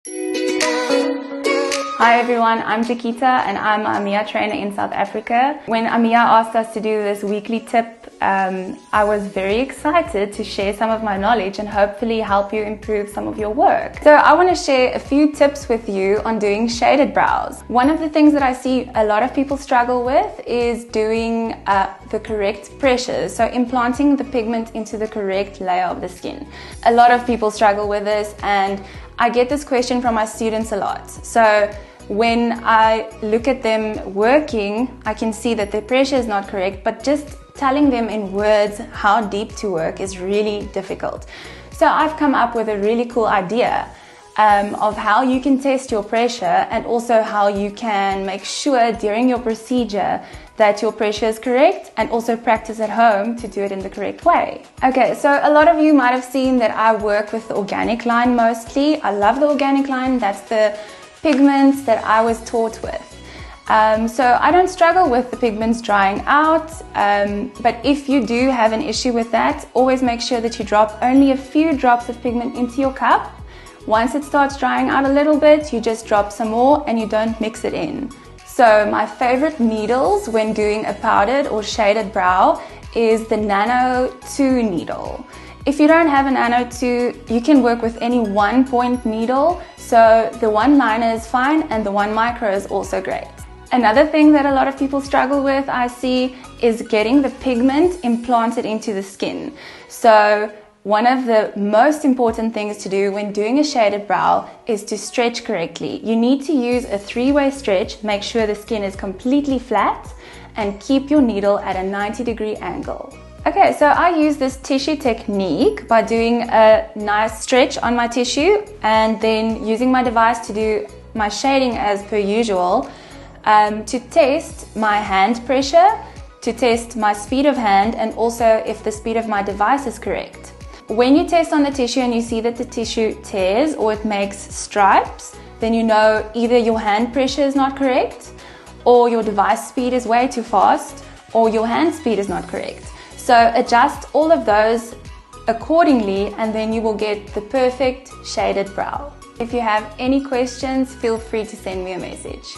Hi everyone, I'm Jeakita and I'm an AMIEA trainer in South Africa. When AMIEA asked us to do this weekly tip, I was very excited to share some of my knowledge and hopefully help you improve some of your work. So I want to share a few tips with you on doing shaded brows. One of the things that I see a lot of people struggle with is doing the correct pressures, so implanting the pigment into the correct layer of the skin. A lot of people struggle with this and I get this question from my students a lot. So when I look at them working, I can see that their pressure is not correct, but just telling them in words how deep to work is really difficult. So I've come up with a really cool idea of how you can test your pressure and also how you can make sure during your procedure that your pressure is correct and also practice at home to do it in the correct way. Okay, so a lot of you might have seen that I work with the Organicline mostly. I love the Organicline. That's the pigments that I was taught with. So I don't struggle with the pigments drying out, but if you do have an issue with that, always make sure that you drop only a few drops of pigment into your cup. Once it starts drying out a little bit, you just drop some more and you don't mix it in. So my favorite needles when doing a powdered or shaded brow is the Nano N2 needle. If you don't have a Nano N2, you can work with any 1-point needle. So the 1 liner is fine and the 1 micro is also great. Another thing that a lot of people struggle with, I see, is getting the pigment implanted into the skin. So one of the most important things to do when doing a shaded brow is to stretch correctly. You need to use a 3-way stretch, make sure the skin is completely flat, and keep your needle at a 90-degree angle. Okay, so I use this tissue technique by doing a nice stretch on my tissue and then using my device to do my shading as per usual, to test my hand pressure, to test my speed of hand, and also if the speed of my device is correct. When you test on the tissue and you see that the tissue tears or it makes stripes, then you know either your hand pressure is not correct, or your device speed is way too fast, or your hand speed is not correct. So adjust all of those accordingly and then you will get the perfect shaded brow. If you have any questions, feel free to send me a message.